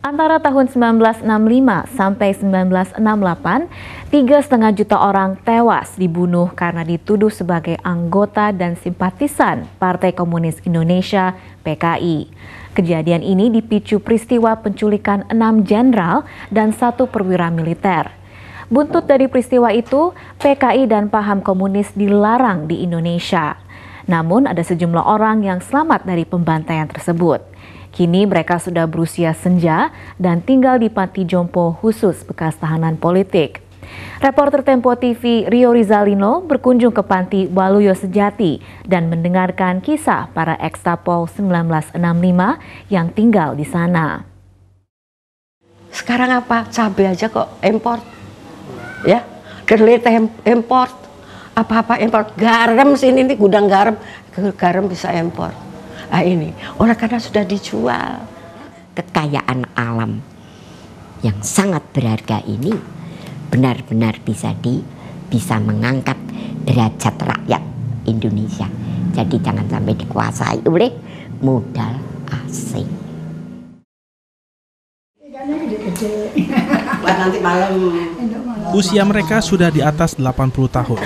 Antara tahun 1965 sampai 1968, 3,5 juta orang tewas dibunuh karena dituduh sebagai anggota dan simpatisan Partai Komunis Indonesia (PKI). Kejadian ini dipicu peristiwa penculikan 6 jenderal dan 1 perwira militer. Buntut dari peristiwa itu, PKI dan paham komunis dilarang di Indonesia. Namun ada sejumlah orang yang selamat dari pembantaian tersebut. Kini mereka sudah berusia senja dan tinggal di Panti Jompo Khusus bekas tahanan politik. Reporter Tempo TV Rio Rizalino berkunjung ke Panti Waluyo Sejati dan mendengarkan kisah para ex-Tapol 1965 yang tinggal di sana. Sekarang apa? Cabai aja kok import. Ya, kedelai import. Apa-apa import. Garam sini nih gudang garam bisa import. Nah ini, oleh karena sudah dijual. Kekayaan alam yang sangat berharga ini benar-benar bisa mengangkat derajat rakyat Indonesia. Jadi jangan sampai dikuasai oleh modal asing. Usia mereka sudah di atas 80 tahun.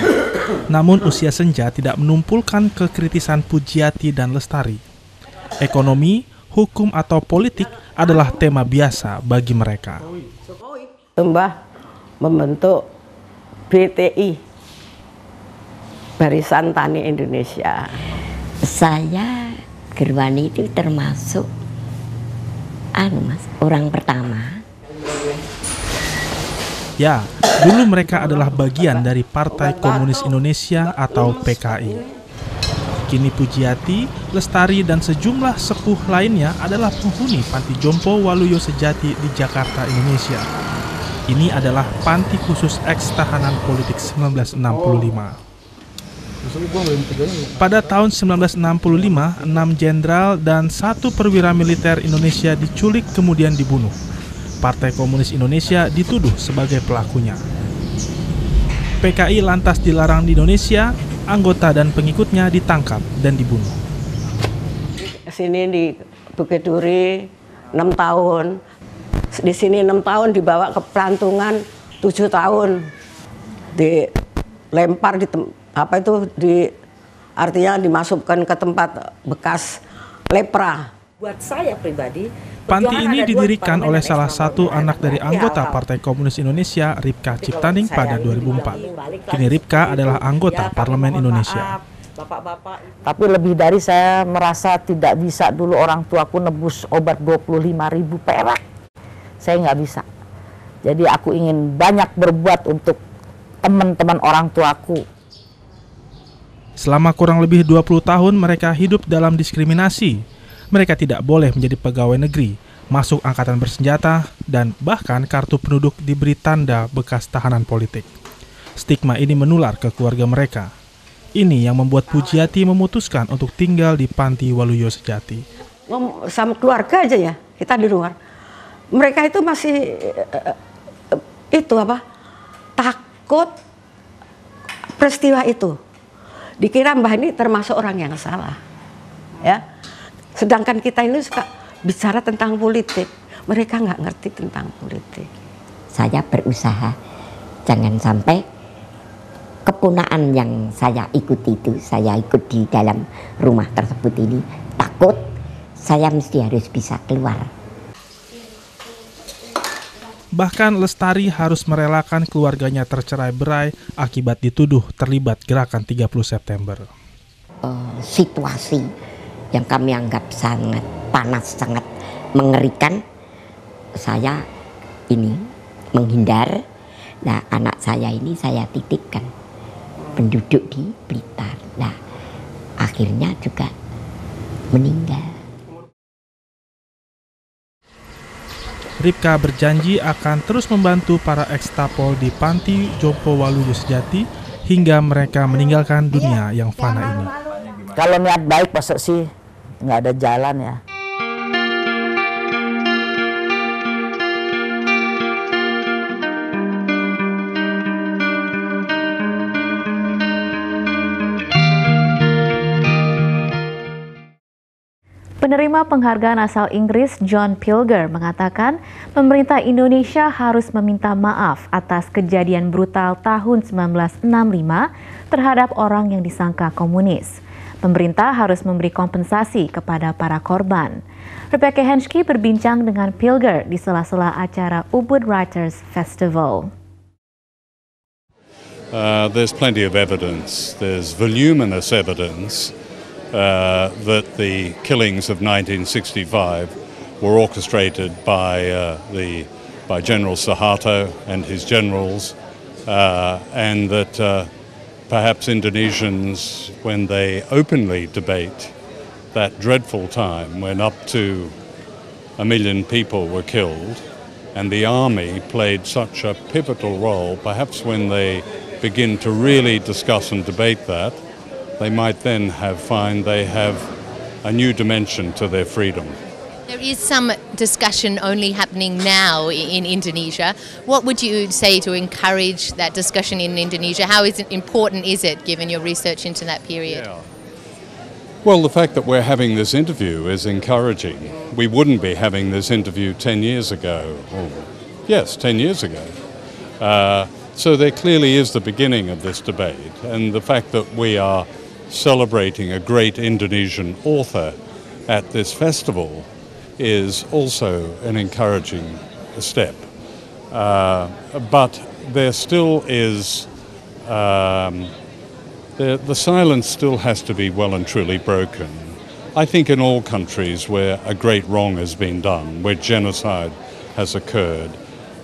Namun usia senja tidak menumpulkan kekritisan Pujiati dan Lestari. Ekonomi, hukum, atau politik adalah tema biasa bagi mereka. Mbah membentuk BTI, Barisan Tani Indonesia. Saya Gerwani itu termasuk orang pertama. Ya, dulu mereka adalah bagian dari Partai Komunis Indonesia atau PKI. Kini Pujiati, Lestari, dan sejumlah sepuh lainnya adalah penghuni Panti Jompo Waluyo Sejati di Jakarta, Indonesia. Ini adalah Panti Khusus ex-tahanan politik 1965. Pada tahun 1965, 6 jenderal dan 1 perwira militer Indonesia diculik kemudian dibunuh. Partai Komunis Indonesia dituduh sebagai pelakunya. PKI lantas dilarang di Indonesia, anggota dan pengikutnya ditangkap dan dibunuh. Sini di Bukit Duri 6 tahun. Di sini 6 tahun dibawa ke Pelantungan 7 tahun. Dilempar artinya dimasukkan ke tempat bekas lepra. Buat saya pribadi, Panti ini didirikan oleh salah satu anak dari anggota Partai Komunis Indonesia, Ripka Ciptaning, pada 2004. Kini Ripka adalah anggota Parlemen Indonesia. Tapi lebih dari saya merasa tidak bisa dulu orang tuaku nebus obat 25.000 perak. Saya nggak bisa. Jadi aku ingin banyak berbuat untuk teman-teman orang tuaku. Selama kurang lebih 20 tahun mereka hidup dalam diskriminasi. Mereka tidak boleh menjadi pegawai negeri, masuk angkatan bersenjata, dan bahkan kartu penduduk diberi tanda bekas tahanan politik. Stigma ini menular ke keluarga mereka. Ini yang membuat Pujiati memutuskan untuk tinggal di Panti Waluyo Sejati. Sama keluarga aja ya, kita di luar. Mereka itu masih takut peristiwa itu. Dikira Mbah ini termasuk orang yang salah. Ya. Sedangkan kita ini suka bicara tentang politik. Mereka nggak ngerti tentang politik. Saya berusaha jangan sampai kepunaan yang saya ikuti itu, saya ikut di dalam rumah tersebut ini, takut saya mesti harus bisa keluar. Bahkan Lestari harus merelakan keluarganya tercerai-berai akibat dituduh terlibat gerakan 30 September. Situasi yang kami anggap sangat panas, sangat mengerikan, saya ini menghindar. Nah, anak saya ini saya titipkan penduduk di Blitar. Nah, akhirnya juga meninggal. Ripka berjanji akan terus membantu para ex-Tapol di Panti Jompo Waluyo Sejati hingga mereka meninggalkan dunia yang fana ini. Kalau niat baik masa sih nggak ada jalan ya. Penerima penghargaan asal Inggris John Pilger mengatakan pemerintah Indonesia harus meminta maaf atas kejadian brutal tahun 1965 terhadap orang yang disangka komunis. Pemerintah harus memberi kompensasi kepada para korban. Rebecca Henschke berbincang dengan Pilger di sela-sela acara Ubud Writers Festival. There's plenty of evidence. There's voluminous evidence that the killings of 1965 were orchestrated by General Suharto and his generals, and that perhaps Indonesians, when they openly debate that dreadful time when up to 1 million people were killed, and the army played such a pivotal role, perhaps when they begin to really discuss and debate that, they might then find they have a new dimension to their freedom. There is some discussion only happening now in Indonesia. What would you say to encourage that discussion in Indonesia? How important is it, given your research into that period? Yeah. Well, the fact that we're having this interview is encouraging. We wouldn't be having this interview 10 years ago. Yes, 10 years ago. So there clearly is the beginning of this debate, and the fact that we are celebrating a great Indonesian author at this festival is also an encouraging step. But there still is, the silence still has to be well and truly broken. I think in all countries where a great wrong has been done, where genocide has occurred,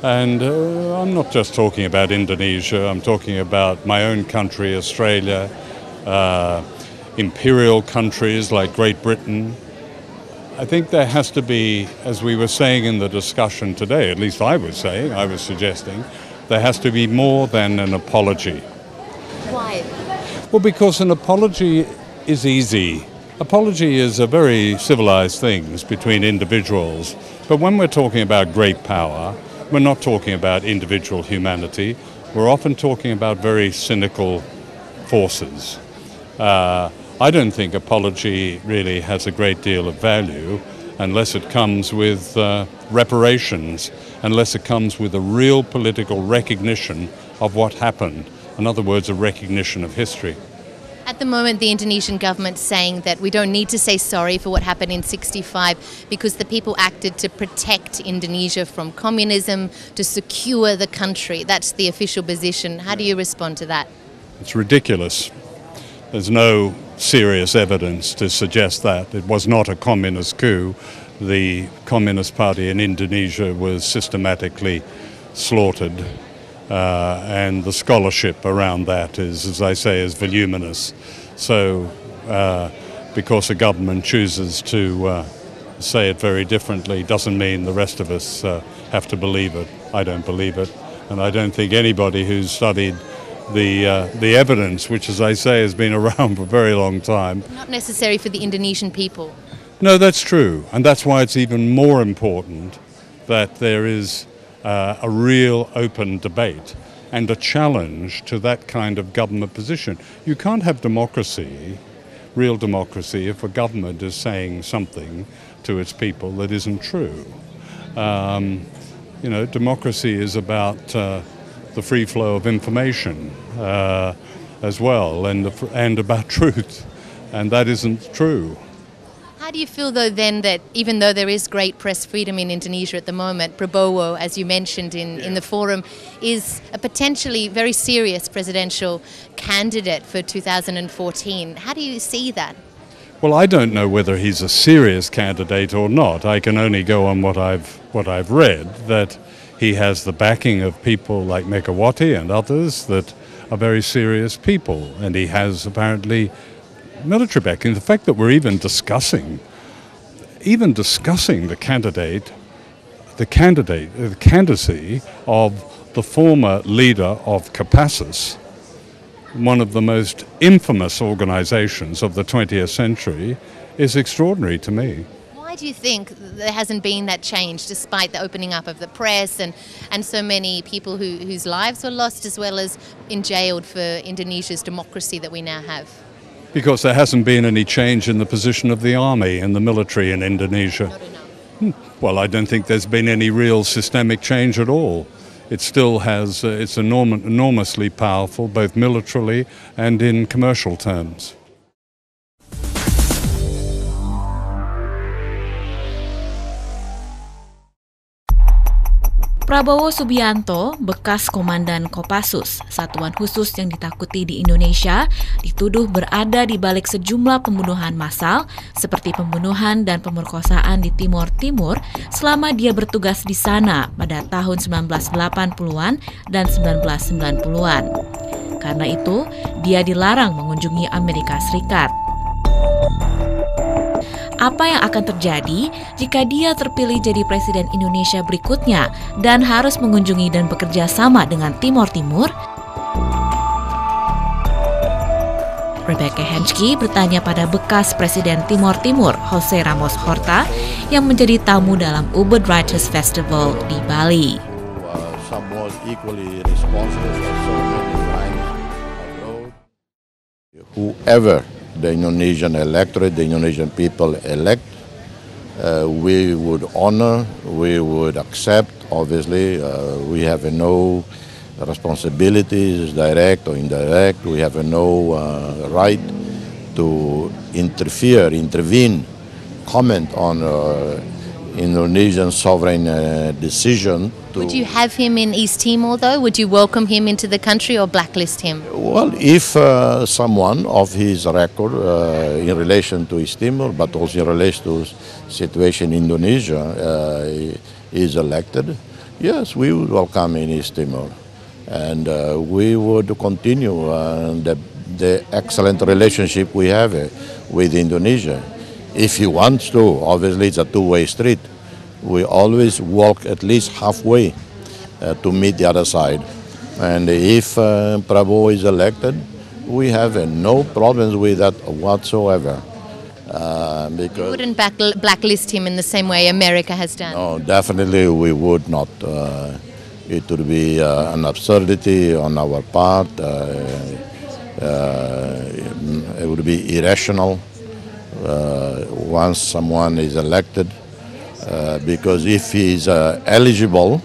and I'm not just talking about Indonesia, I'm talking about my own country, Australia, imperial countries like Great Britain. I think there has to be, as we were saying in the discussion today, at least I was suggesting, there has to be more than an apology. Why? Well, because an apology is easy. Apology is a very civilized thing between individuals. But when we're talking about great power, we're not talking about individual humanity. We're often talking about very cynical forces. I don't think apology really has a great deal of value unless it comes with reparations, unless it comes with a real political recognition of what happened. In other words, a recognition of history. At the moment, the Indonesian government's saying that we don't need to say sorry for what happened in '65 because the people acted to protect Indonesia from communism, to secure the country. That's the official position. How do you respond to that? It's ridiculous. There's no serious evidence to suggest that. It was not a communist coup. The Communist Party in Indonesia was systematically slaughtered. And the scholarship around that is, as I say, is voluminous. So, because a government chooses to say it very differently doesn't mean the rest of us have to believe it. I don't believe it. And I don't think anybody who's studied the evidence, which, as I say, has been around for a very long time. Not necessary for the Indonesian people. No, that's true. And that's why it's even more important that there is a real open debate and a challenge to that kind of government position. You can't have democracy, real democracy, if a government is saying something to its people that isn't true. Democracy is about the free flow of information as well, and about truth, and that isn't true. How do you feel, though, then, that even though there is great press freedom in Indonesia at the moment, Prabowo, as you mentioned in the forum, is a potentially very serious presidential candidate for 2014? How do you see that? Well, I don't know whether he's a serious candidate or not. I can only go on what I've read, that he has the backing of people like Megawati and others that are very serious people, and he has apparently military backing. The fact that we're even discussing the candidacy of the former leader of Khusus, one of the most infamous organizations of the 20th century, is extraordinary to me. Why do you think there hasn't been that change, despite the opening up of the press and so many people whose lives were lost, as well as jailed for Indonesia's democracy that we now have? Because there hasn't been any change in the position of the army and the military in Indonesia. Well, I don't think there's been any real systemic change at all. It still has, it's enormously powerful, both militarily and in commercial terms. Prabowo Subianto, bekas komandan Kopassus, satuan khusus yang ditakuti di Indonesia, dituduh berada di balik sejumlah pembunuhan massal seperti pembunuhan dan pemerkosaan di Timor Timur selama dia bertugas di sana pada tahun 1980-an dan 1990-an. Karena itu, dia dilarang mengunjungi Amerika Serikat. Apa yang akan terjadi jika dia terpilih jadi Presiden Indonesia berikutnya dan harus mengunjungi dan bekerja sama dengan Timor Timur? Rebecca Henschke bertanya pada bekas Presiden Timor Timur, Jose Ramos Horta, yang menjadi tamu dalam Ubud Writers Festival di Bali. Whoever the Indonesian electorate, the Indonesian people elect, we would honor, we would accept. Obviously, we have no responsibilities, direct or indirect. We have no right to intervene, comment on Indonesian sovereign decision. Would you have him in East Timor, though? Would you welcome him into the country or blacklist him? Well, if someone of his record in relation to East Timor, but also in relation to situation in Indonesia, is elected, yes, we would welcome in East Timor. And we would continue the excellent relationship we have with Indonesia. If he wants to, obviously it's a two-way street. We always walk at least halfway to meet the other side. And if Prabowo is elected, we have no problems with that whatsoever. Because you wouldn't blacklist him in the same way America has done? No, definitely we would not. It would be an absurdity on our part. It would be irrational once someone is elected. Because if he is eligible,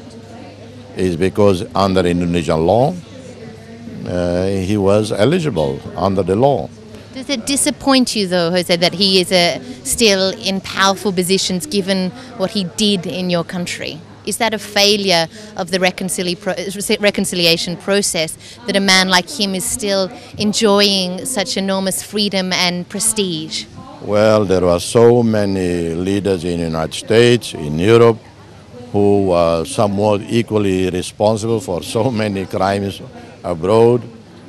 it's because under Indonesian law, he was eligible under the law. Does it disappoint you, though, Jose, that he is still in powerful positions given what he did in your country? Is that a failure of the reconciliation process, that a man like him is still enjoying such enormous freedom and prestige? Well, there were so many leaders in the United States, in Europe, who were somewhat equally responsible for so many crimes abroad,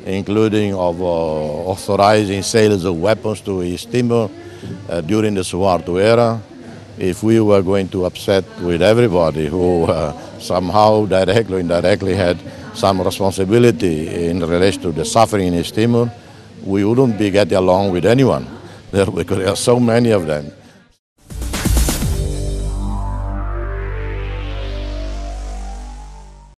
including of authorizing sales of weapons to East Timor during the Suharto era. If we were going to upset with everybody who somehow directly or indirectly had some responsibility in relation to the suffering in East Timor, we wouldn't be getting along with anyone. Because there are so many of them.